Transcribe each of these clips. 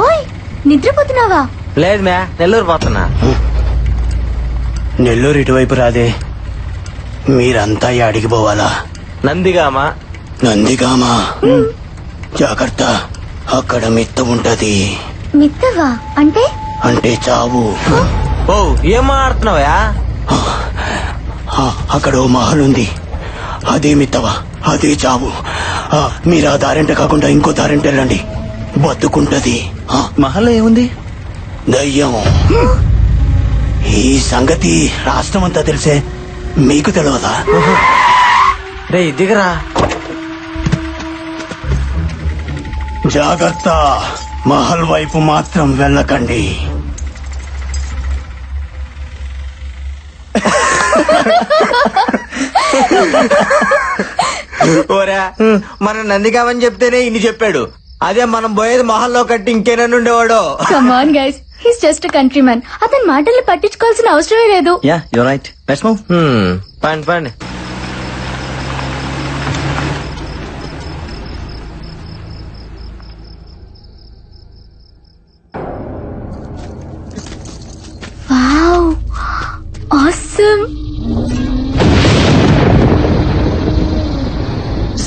ఓయ్ నిద్రపోతున్నావా? లేదు మ్యా, నెల్లూరు పోతున్నా. నెల్లూరు ఇటువైపు రాదే, మీరంతా అడిగి పోవాలా? నందిగామా. నందిగామా? జాగ్రత్త, అక్కడ మిత్త ఉంటది. మిత్తవా అంటే? అంటే చావు. ఓ ఏం మాట్లాడుతున్నావా? అక్కడ ఓ మహల్ ఉంది, అదే మిత్తవా, అదే చావు. మీరు ఆ దారింట కాకుండా ఇంకో దారింట వెళ్ళండి, బతుకుంటది. మహల్లో ఏముంది? దయ్యం. ఈ సంగతి రాష్ట్రం అంతా తెలిసే, మీకు తెలియదా? రే దిగరా. జాగ్రత్త, మహల్ వైపు మాత్రం వెళ్ళకండి. ఓరా, మనం నందిగామని చెప్తేనే ఇన్ని చెప్పాడు. అదే మనం పోయేది మహల్లో కట్టి ఇంకేనన్ను ఉండేవాడు. Come on guys, he's just country man. అతని మాటల్ని పట్టించుకోవాల్సిన అవసరమే లేదు. Yeah you're right, let's move. పండి పండి. Wow, awesome.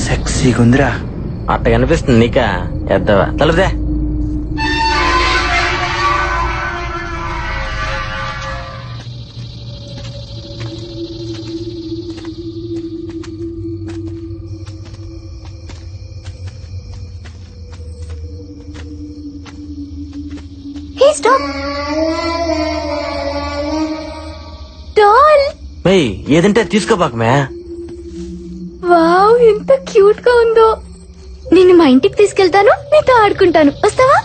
సెక్సీగా ఉందిరా. అట్ట కనిపిస్తుంది నీకా? ఎద్దవా తలదే. హే స్టాప్. డాల్. మేయ్ ఏదంటే తీసుకోబాక మ్యా. వావ్, ఎంత క్యూట్ గా ఉందో. నిన్ను మా ఇంటికి తీసుకెళ్తాను, నీతో ఆడుకుంటాను, వస్తావా?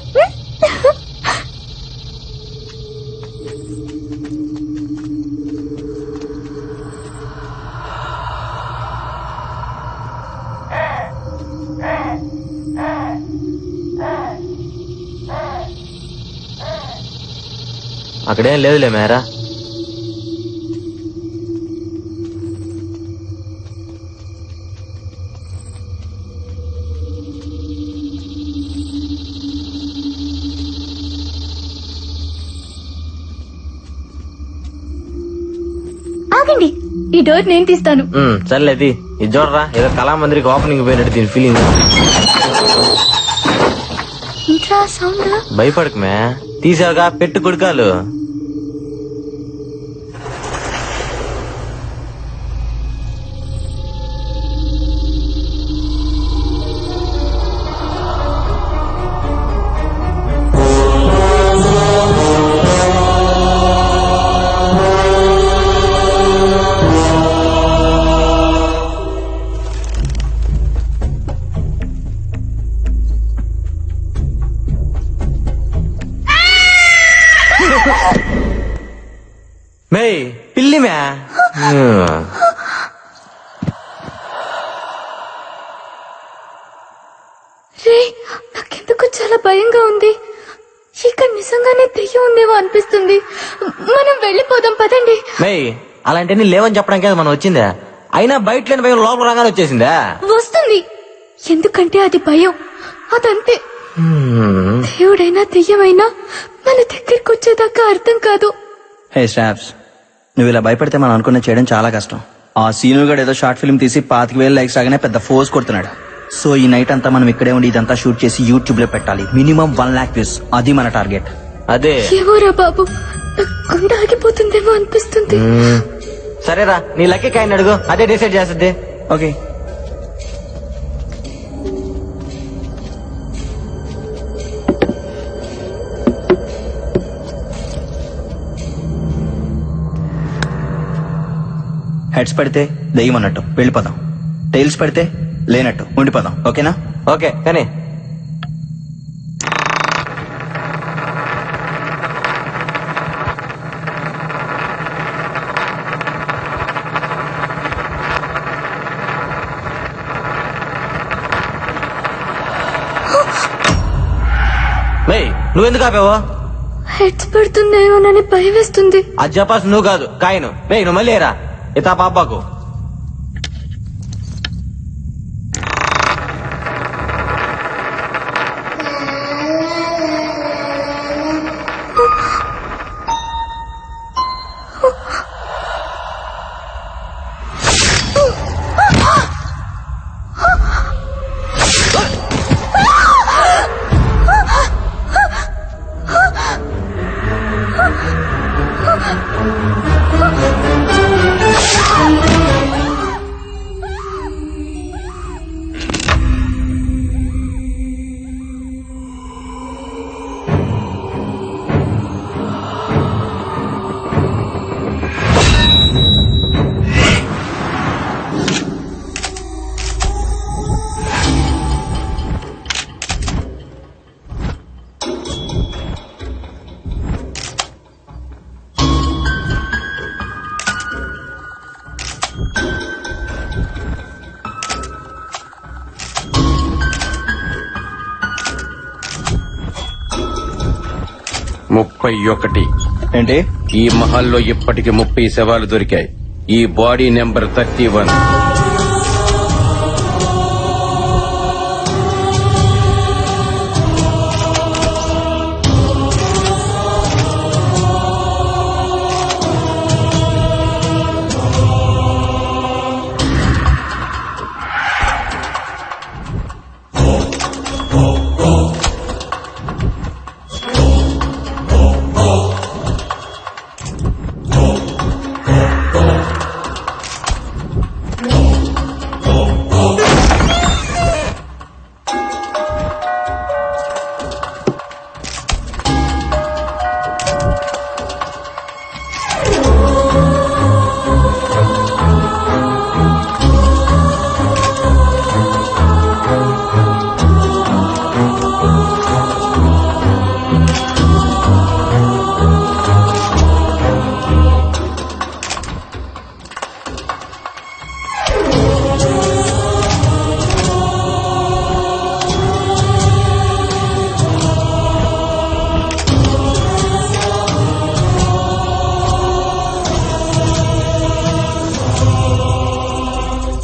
అక్కడేం లేదులే మేరా. ఆగండి, ఈ డోర్ నేను తీస్తాను. సర్లేది ఇది చూడరా, ఏదో కళామందిరికి ఓపెనింగ్ పోయినట్టు దీని ఫీలింగ్. Intra sound. భయపడకు మే, తీసావుగా పెట్టు కొడుకాలు. మే పిల్లి మే. రే, నాకెందుకు చాలా భయంగా ఉంది. ఇక్కడ నిజంగానే దెయ్యం ఉందేమో అనిపిస్తుంది. మనం వెళ్ళిపోదాం పదండి. మే అలాంటివన్నీ లేవని చెప్పడానికి కదా మనం వచ్చిందా? అయినా బయట లేని భయం లోపల రాగానే వచ్చేసిందా? వస్తుంది, ఎందుకంటే అది భయం, అదంతే. దేవుడైనా దెయ్యమైనా మన దగ్గరికి వచ్చేదాకా అర్థం కాదు. హే స్టాప్స్, నువ్వు ఇలా భయపడితే మనం అనుకున్న చేయడం చాలా కష్టం. ఆ సీను గడు ఏదో షార్ట్ ఫిల్మ్ తీసి 25,000 లైక్స్ రాగానే పెద్ద ఫోర్స్ కొడుతున్నాడు. సో ఈ నైట్ అంతా మనం ఇక్కడే ఉండి ఇదంతా షూట్ చేసి యూట్యూబ్ లో పెట్టాలి. మినిమం 1 lakh వ్యూస్, అది మన టార్గెట్. అదే ఏమోరా బాబు, గుండె ఆగిపోతుందేమో అనిపిస్తుంది. సరేరా, నీ లక్కీ కాయని అడుగు, అదే డిసైడ్ చేస్తుంది. ఓకే, హెడ్స్ పడితే దెయ్యం అన్నట్టు వెళ్ళిపోదాం, టైల్స్ పడితే లేనట్టు ఉండిపోదాం. ఓకేనా? ఓకే కానీ నువ్వెందుకు ఆపావో? హెడ్స్ పడుతుందేమోనని భయం వేస్తుంది. అది చెప్పాల్సి నువ్వు కాదు, కాయను. నువ్వు మళ్ళీ రా, ఇతా పాపాకు. 31. ఏంటి? ఈ మహల్లో ఇప్పటికి 30 శవాలు దొరికాయి. ఈ బాడీ నెంబర్ 31.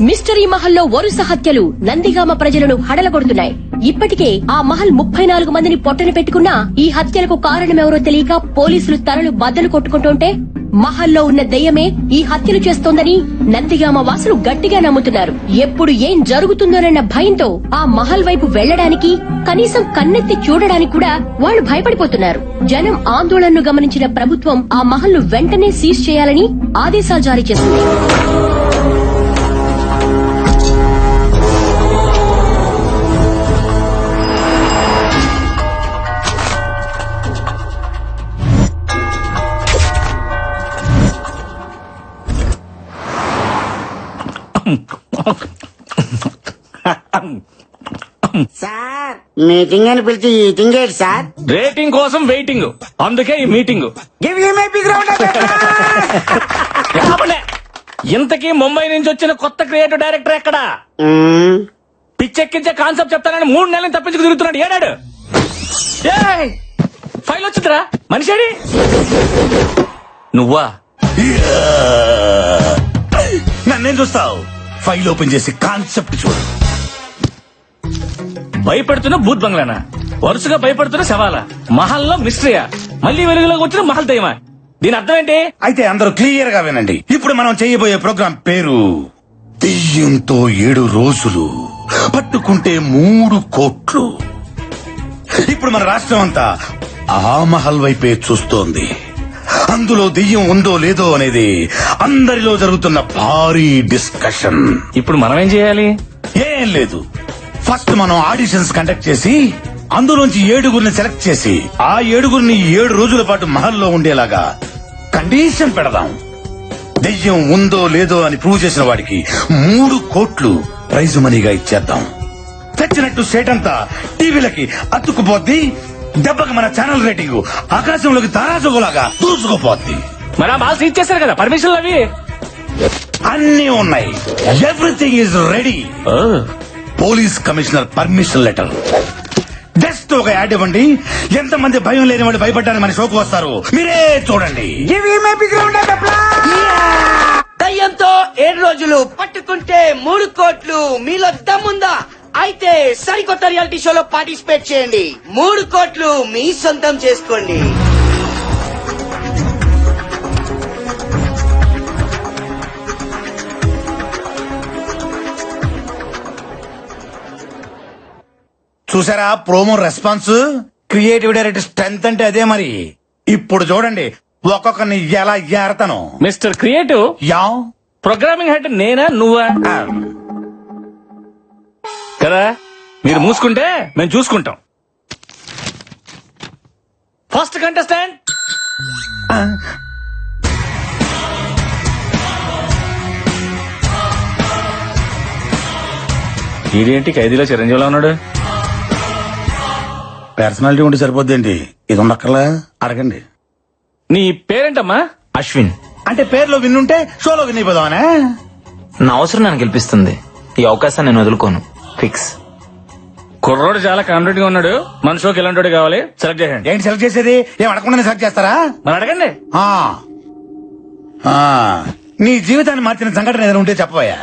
మిస్టరీ మహల్లో వరుస హత్యలు నందిగామ ప్రజలను హడలగొడుతున్నాయి. ఇప్పటికే ఆ మహల్ 34 మందిని పొట్టన పెట్టుకున్నా ఈ హత్యలకు కారణమెవరో తెలియక పోలీసులు తలలు బద్దలు కొట్టుకుంటుంటే మహల్లో ఉన్న దెయ్యమే ఈ హత్యలు చేస్తోందని నందిగామ వాసులు గట్టిగా నమ్ముతున్నారు. ఎప్పుడు ఏం జరుగుతుందోనన్న భయంతో ఆ మహల్ వైపు వెళ్లడానికి, కనీసం కన్నెత్తి చూడడానికి కూడా వాళ్లు భయపడిపోతున్నారు. జనం ఆందోళనను గమనించిన ప్రభుత్వం ఆ మహల్ను వెంటనే సీజ్ చేయాలని ఆదేశాలు జారీ చేసింది. సార్ మీటింగ్ అని పిలిచి ఈటింగ్ ఏంటి సార్? రేటింగ్ కోసం వెయిటింగ్, అందుకే ఈ మీటింగ్. ఇంతకీ ముంబై నుంచి వచ్చిన కొత్త క్రియేటివ్ డైరెక్టర్ ఎక్కడా? పిచ్చెక్కించే కాన్సెప్ట్ చెప్తానని 3 నెలలు తప్పించుకు తిరుగుతున్నాడు. ఏడాడు ఫైల్ వచ్చిందిరా, మనిషేడి నువ్వా? నన్నేం చూస్తావు? ఫైల్ ఓపెన్ చేసి కాన్సెప్ట్ చూడు. భయపెడుతున్న భూత్ బంగ్లానా? వరుసగా భయపడుతున్న శవాలా? మహల్లో మిస్టరీయా? మళ్ళీ వెలుగులోకి వచ్చిన మహల్ దయ్యమా? దీని అర్థం ఏంటి? అయితే అందరూ క్లియర్ గా వినండి. ఇప్పుడు మనం చేయబోయే ప్రోగ్రాం పేరు దెయ్యంతో 7 రోజులు, పట్టుకుంటే 3 కోట్లు. ఇప్పుడు మన రాష్ట్రం అంతా ఆ మహల్ వైపే చూస్తోంది. అందులో దెయ్యం ఉందో లేదో అనేది అందరిలో జరుగుతున్న భారీ డిస్కషన్. ఇప్పుడు మనం ఏం చేయాలి? ఏం లేదు, ఫస్ట్ మనం ఆడిషన్స్ కండక్ట్ చేసి అందులోంచి 7గురిని సెలెక్ట్ చేసి ఆ 7గురిని 7 రోజుల పాటు మహల్లో ఉండేలాగా కండిషన్ పెడదాం. దెయ్యం ఉందో లేదో అని ప్రూవ్ చేసిన వాడికి 3 కోట్లు ప్రైజ్ మనీగా ఇచ్చేద్దాం. తెచ్చినట్టు స్టేట్ అంతా టీవీలకి అతుక్కుపోద్ది. దెబ్బకి మన ఛానల్ రేటింగ్ ఆకాశంలోకి తారాజుగులాగా దూసుకుపోద్ది. మరి ఆ బాల్ సీజ్ చేశారు కదా, పర్మిషన్లు అవి అన్నీ ఉన్నాయి. Everything is ready. Police commissioner permission letter. Just ఒక యాడ్ ఇవ్వండి. ఎంతమంది భయం లేని వాడు భయపడ్డానికి మన షోకు వస్తారు, మీరే చూడండి. దయ్యంతో 7 రోజులు, పట్టుకుంటే 3 కోట్లు. మీలో దమ్ముందా? అయితే సరికొత్త రియాలిటీ షోలో పార్టిసిపేట్ చేయండి. 3 కోట్లు మీ సొంతం చేసుకోండి. చూసారా promo response? Creative director strength అంటే అదే మరి. ఇప్పుడు చూడండి ఒక్కొక్కరిని ఎలా ఏరతాను. మిస్టర్ క్రియేటివ్, యా ప్రోగ్రామింగ్ హెడ్ నేనా నువ్వా? కదా, మీరు మూసుకుంటే మేము చూసుకుంటాం. ఫస్ట్ కంటెస్టెంట్ ఇదేంటి ఖైదీలో చిరంజీవిలో ఉన్నాడు? పర్సనాలిటీ ఉంటే సరిపోద్దేంటి? ఇది ఉండక్కర్లా, అడగండి. నీ పేరేంటమ్మా? అశ్విన్. అంటే పేర్లో విన్నుంటే షోలో విన్ అయిపోదామనే. నా అవసరం నన్ను గెలిపిస్తుంది. ఈ అవకాశాన్ని నేను వదులుకోను. ఫిక్స్. కుర్రోడు చాలా కాన్ఫిడెంట్ గా ఉన్నాడు. మన షోకి ఎలాంటి కావాలి సెలెక్ట్ చేయండి. ఏంటి సెలెక్ట్ చేసేది? ఏం అడగకుండా సెలెక్ట్ చేస్తారా? మరి అడగండి. నీ జీవితాన్ని మార్చిన సంఘటన ఏదైనా ఉంటే చెప్పబోయా.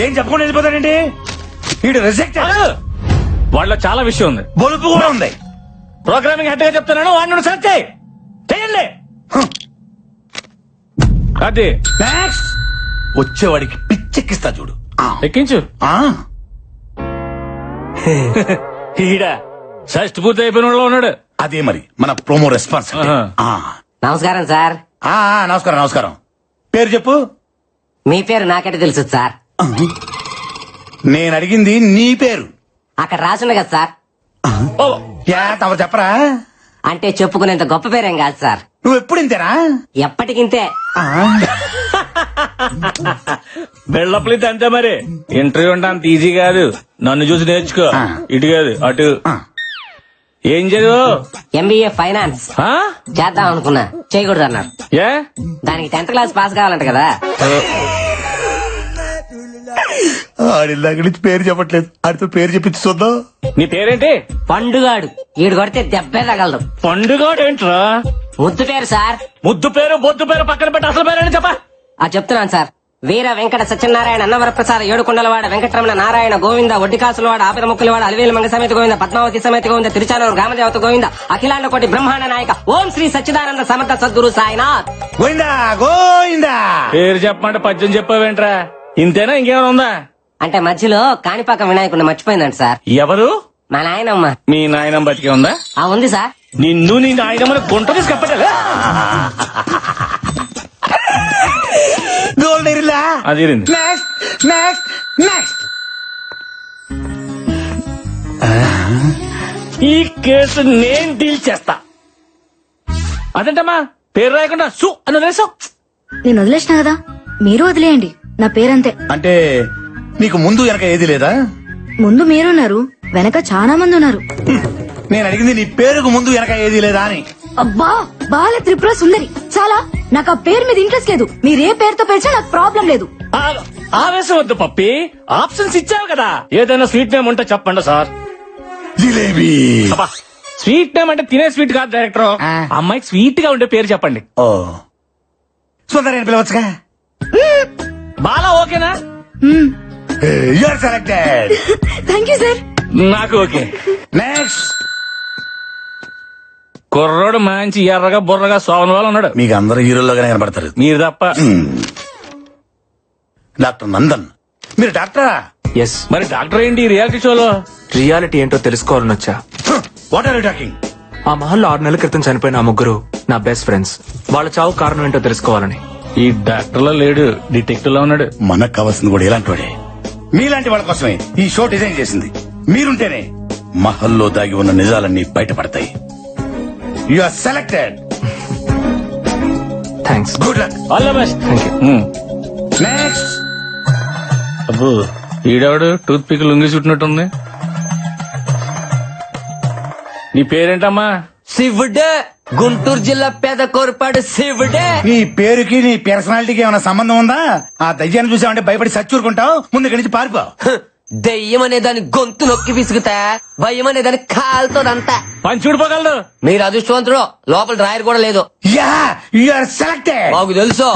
ఏం చెప్పకుండా వెళ్ళిపోతాడండి వీడు. రిజెక్ట్. వాళ్ళలో చాలా విషయం ఉంది, బొలుపు కూడా ఉంది. ప్రోగ్రామింగ్ హెడ్ గా చెప్తున్నాను, వాడిని సెలెక్ట్ చేయండి. అది నెక్స్ట్ వచ్చేవాడికి పిచ్చెక్కిస్తా చూడు. ఎక్కించు. ఈడ షష్టి పూర్తి అయిపోయిన వాళ్ళలో ఉన్నాడు. అదే మరి మన ప్రోమో రెస్పాన్స్. నమస్కారం సార్. నమస్కారం నమస్కారం. పేరు చెప్పు. మీ పేరు నాకంటే తెలుసు సార్. నేను అడిగింది నీ పేరు. అక్కడ రాసుంది కదా సార్. తమరు చెప్పరా? అంటే చెప్పుకునేంత గొప్ప పేరేం కాదు సార్. నువ్వు ఎప్పుడు ఇంతేనా? ఎప్పటికింతే. బెళ్ళప్పలితే అంతే మరి. ఇంటర్వ్యూ అంటే అంత ఈజీ కాదు. నన్ను చూసి నేర్చుకో. ఇటు కాదు అటు. ఏం చదువు? ఎంబీఏ ఫైనాన్స్ చేద్దాం అనుకున్నా, చేయకూడదు అన్నారు. ఏ దానికి 10th క్లాస్ పాస్ కావాలంట కదా. ఆడిల్లాక నుంచి పేరు చెప్పట్లేదు. ఆడితో పేరు చెప్పించి చూద్దాం. నీ పేరేంటి? పండుగాడు. ఈడు కొడితే దెబ్బే తగలదు. పండుగాడు ఏంట్రా? ముద్దు పేరు సార్. ముద్దు పేరు బొద్దు పేరు పక్కన పెట్టి అసలు పేరు చెప్పా. చెప్తున్నాను సార్. వీర వెంకట సత్యనారాయణ అన్నవరప్రసాద ఏడుకొండలవాడ వెంకటరమణ నారాయణ గోవింద ఒడ్డికాసులవాడ ఆపిర ముక్కులవాడ అలివేలు మంగ సమేత గోవింద పద్మావతి సమేత గోవింద తిరుచానూరు గ్రామదేవత గోవింద అఖిలాండ కోటి బ్రహ్మాండ నాయక ఓం శ్రీ సచ్చిదానంద సమర్థ సద్గురు సాయినాథ్ గోవిందా గోవిందా. పేరు చెప్పమంటే పద్యం చెప్పావేంట్రా? ఇంతేనా ఇంకేమైనా ఉందా? అంటే మధ్యలో కాణిపాక వినాయకుడిని మర్చిపోయిందంట సార్. ఎవరు? మా నాయనమ్మ. మీ నాయనమ్మ బతికే ఉందా? ఉంది సార్. నిన్ను నీ నాయనమ్మని గుంట తీసి కప్పటలే. అది ఈ కేసు నేను డీల్ చేస్తా. అదేంటమ్మా పేరు రాయకుండా సు అని వదిలేసావు? నేను వదిలేసిన కదా, మీరు వదిలేయండి. నా పేరంతే. అంటే నీకు ముందు వెనక ఏది లేదా? ముందు మీరున్నారు, వెనక చాలా మంది ఉన్నారు. నేను అడిగింది నీ పేరుకు ముందు వెనక ఏది లేదా అని. అబ్బా బాల త్రిపుర సుందరి. చాలా. నాకు ఆ పేరు మీద ఇంట్రెస్ట్ లేదు. మీరే పేరుతో పిలిచా నాకు ప్రాబ్లం లేదు. ఆవేశం వద్దు పప్పి, ఆప్షన్స్ ఇచ్చావు కదా. ఏదైనా స్వీట్ నేమ్ ఉంటే చెప్పండి సార్. జిలేబీ. స్వీట్ నేమ్ అంటే తినే స్వీట్ కాదు డైరెక్టర్. అమ్మాయికి స్వీట్ గా ఉండే పేరు చెప్పండి. సుందరి పిలవచ్చుగా. బాలా ఓకేనా? You are selected. Thank you sir. నాకు ఓకే. నెక్స్ట్. కుర్రోడు మంచి ఎర్రగా బుర్రగా సోమన్ వాళ్ళు ఉన్నాడు. మీకు అందరూ హీరోల్లోగానే కనబడతారు, మీరు తప్ప. డాక్టర్ నందన్. మీరు డాక్టరా? ఎస్. మరి డాక్టర్ ఏంటి రియాలిటీ షోలో? రియాలిటీ ఏంటో తెలుసుకోవాలని వచ్చా. What are you talking? ఆ మహల్లో 6 నెలల క్రితం చనిపోయిన ఆ ముగ్గురు నా బెస్ట్ ఫ్రెండ్స్. వాళ్ళ చావు కారణం ఏంటో తెలుసుకోవాలని. ఈ డాక్టర్ లో లేడు, డిటెక్టివ్ లో ఉన్నాడు. మనకు కావాల్సింది కూడా ఇలాంటి వాడే. మీలాంటి వాళ్ళ కోసమే ఈ షో డిజైన్ చేసింది. మీరుంటేనే మహల్లో దాగి ఉన్న నిజాలన్నీ బయటపడతాయి. You are selected. Thanks. Good luck. All the best. Thank you. Next. అబ్బో ఈడవాడు టూత్ పిక్ లొంగి చుట్టినట్టుంది. నీ పేరేంటమ్మా? శివుడే. గుంటూరు జిల్లా పేద కోరపాడు శివుడే. నీ పేరుకి నీ పర్సనాలిటీకి ఏమైనా సంబంధం ఉందా? ఆ దయ్యాన్ని చూసామంటే భయపడి సచ్చూరుకుంటావు. ముందు ఇక్కడి నుంచి పారిపో. దెయ్యం అనే దాని గొంతు నొక్కి విసుగుతా, భయం అనే దాని కాలుతోదంతా. పని చూడిపోగలదు. మీరు అదృష్టవంతుడు. లోపల డ్రాయర్ కూడా లేదు. Ya you are selected. మాకు తెలుసు.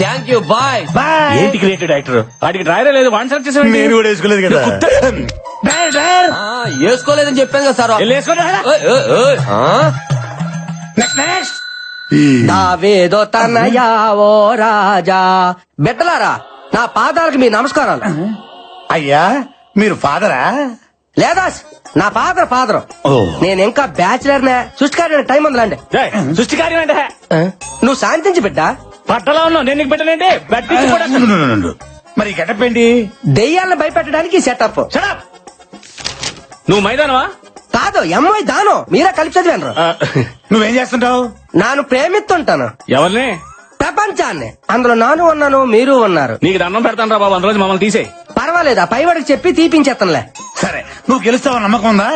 Thank you. Bye bye. ఏంటి క్రియేటివ్ డైరెక్టర్? వాడికి డ్రైవరే లేదు, వన్ సెలెక్ట్ చేసాడు. నేను కూడా వేసుకోలేదు కదా. వేసుకోలేదని చెప్పాను కదా సార్. నెక్స్ట్. నావేదో తనయా ఓ రాజా. బిడ్డలారా, నా పాదాలకు మీ నమస్కారాలు. అయ్యా మీరు ఫాదరా? లేదా నా ఫాదర్. నేను ఇంకా బ్యాచులర్ నే. సృష్టికార్యం టైం ఉందిలాండి. సృష్టికార్యం అంటే నువ్వు శాంతించి బిడ్డ. పట్టలో ఉన్నావు, నేను నీకు పెట్టలేంటి. మరి గెటప్ ఏంటి? దెయ్యాలను భయపెట్టడానికి సెటప్. నువ్వు మైదానవా? కాదు, ఎంఐ దానో. మీరే కలిపి చదివాను. నువ్వేం చేస్తుంటావు? నాను ప్రేమిస్తుంటాను. ఎవరిని? ప్రపంచాన్ని. అందులో నాను ఉన్నాను, మీరు ఉన్నారు. నీకు దండం పెడతాను రా బాబు, అందులో మమ్మల్ని తీసేయి. పర్వాలేదా, పైవాడికి చెప్పి తీపించేస్తానులే. సరే, నువ్వు గెలుస్తావు నమ్మకం ఉందా?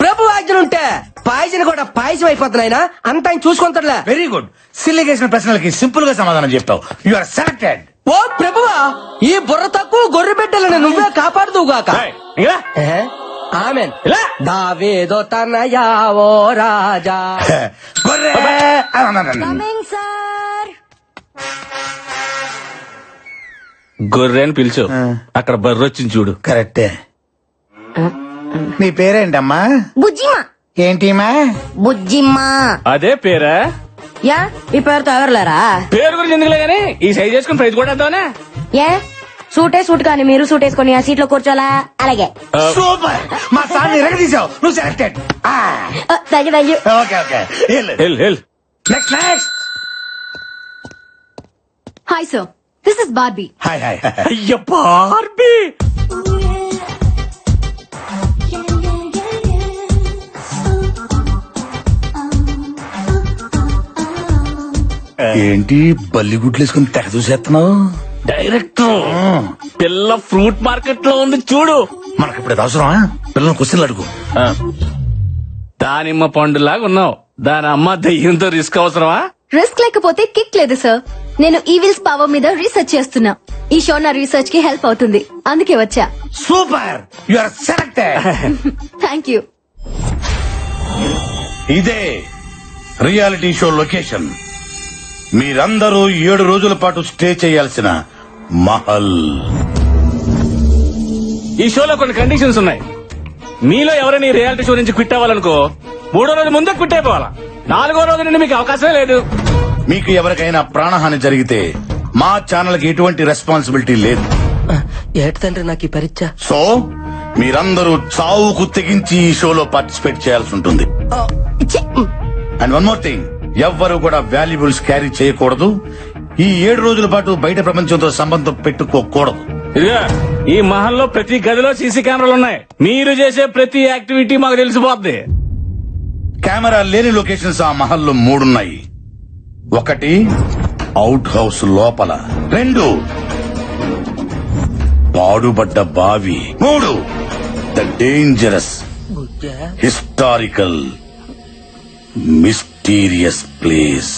ప్రభు ఆజ్ఞలు ఉంటే పాయసం కూడా పాయసం అయిపోతున్నాయినా అంత ఆయన చూసుకుంటాడులే. Very good. సిల్లిగేసిన ప్రశ్నలకి సింపుల్ గా సమాధానం చెప్తావు. You are selected. ఓ ప్రభువా, ఈ బుర్ర తక్కువ గొర్రె బిడ్డలను నువ్వే కాపాడుదువుగాక. ఆమెన్. దావీదు తనయా ఓ రాజా. గొర్రె అని పిలిచు. అక్కడ బర్రె వచ్చింది చూడు. కరెక్టే. నీ పేరేంటమ్మా? బుజ్జిమా. ఏంటిమా? బుజ్జిమ్మా. అదే పేరా? యా, ఈ పేరుతో ఎవరులేరా? పేరు గురించి ఎందుకులే గానీ ఈ సైజ్ చేసుకుని ప్రైజ్ కూడా వేద్దామనే. ఏ సూట్ కానీ మీరు సూట్ వేసుకొని ఆ సీట్ లో కూర్చోలా? అలాగే. సూపర్. మా సార్ ఎరగదీసావు. నువ్వు selected. Thank you. Okay okay. Next next. Hi sir, this is Barbie. Hi hi. అయ్య బార్బీ. ఏంటి బల్లిగుడ్లు వేసుకుని తెగ చూసేస్తున్నావు? డైరెక్టర్, పిల్ల ఫ్రూట్ మార్కెట్ లో ఉంది చూడు. మనకి ఇప్పుడు అవసరమా? పిల్లలు క్వశ్చన్లు అడుగు. దానిమ్మ పండులాగా ఉన్నావు. దాని అమ్మ దయ్యంతో రిస్క్ అవసరమా? రిస్క్ లేకపోతే కిక్ లేదు సార్. నేను ఈవిల్స్ పవర్ మీద రీసెర్చ్ చేస్తున్నా. ఈ షో నా రీసెర్చ్ కి హెల్ప్ అవుతుంది, అందుకే వచ్చా. Super. You are selected. Thank you. ఇదే రియాలిటీ షో లొకేషన్. మీరందరూ 7 రోజుల పాటు స్టే చేయాల్సిన మహల్. ఈ షోలో కొన్ని కండిషన్స్ ఉన్నాయి. మీలో ఎవరైనా ఈ రియాలిటీ షో నుంచి క్విట్ అవ్వాలనుకో 3వ రోజు ముందే క్విట్ అయిపోవాలా. 4వ రోజు నుండి మీకు అవకాశమే లేదు. మీకు ఎవరికైనా ప్రాణహాని జరిగితే మా ఛానల్ కి ఎటువంటి రెస్పాన్సిబిలిటీ లేదు. ఏటి తండ్రి నాకు ఈ పరీక్ష. సో మీరందరూ చావుకు తెగించి ఈ షోలో పార్టిసిపేట్ చేయాల్సి ఉంటుంది. అండ్ వన్ మోర్ థింగ్, ఎవ్వరూ కూడా వాల్యుబుల్స్ క్యారీ చేయకూడదు. ఈ 7 రోజుల పాటు బయట ప్రపంచంతో సంబంధం పెట్టుకోకూడదు. ఇదిగా ఈ మహల్లో ప్రతి గదిలో సీసీ కెమెరాలు ఉన్నాయి. మీరు చేసే ప్రతి యాక్టివిటీ మాకు తెలిసిపోద్ది. కెమెరా లేని లొకేషన్స్ ఆ మహల్లో 3 ఉన్నాయి. 1 అవుట్ హౌస్ లోపల, 2 పాడుబడ్డ బావి, 3 the dangerous historical mysterious place,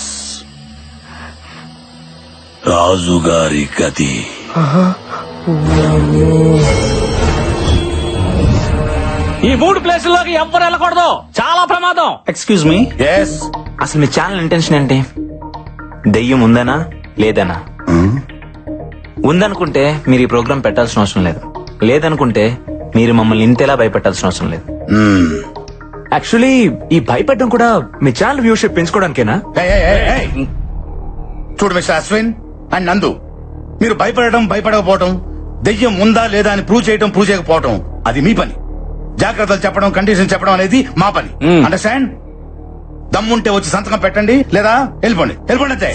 రాజుగారి గది. ఈ 3 ప్లేసుల్లోకి ఎవ్వరు వెళ్ళకూడదు, చాలా ప్రమాదం. Excuse me. ఎస్. అసలు మీ ఛానల్ ఇంటెన్షన్ ఏంటి? దెయ్యం ఉందనా లేదనా? ఉందనుకుంటే మీరు ఈ ప్రోగ్రామ్ పెట్టాల్సిన అవసరం లేదు. లేదనుకుంటే మీరు మమ్మల్ని ఇంతేలా భయపెట్టాల్సిన అవసరం లేదు. యాక్చువల్లీ ఈ భయపెట్టడం కూడా మీ ఛానల్ వ్యూషిప్ పెంచుకోవడానికేనా? చూడు మిస్టర్ అశ్విన్ అండ్ నందు, మీరు భయపడకపోవటం, దెయ్యం ఉందా లేదా అని ప్రూవ్ చేయకపోవటం అది మీ పని. జాగ్రత్తలు చెప్పడం, కండిషన్ చెప్పడం అనేది మా పని. అండర్స్టాండ్? దమ్ముంటే వచ్చి సంతకం పెట్టండి, లేదా వెళ్ళిపోండి అంతే.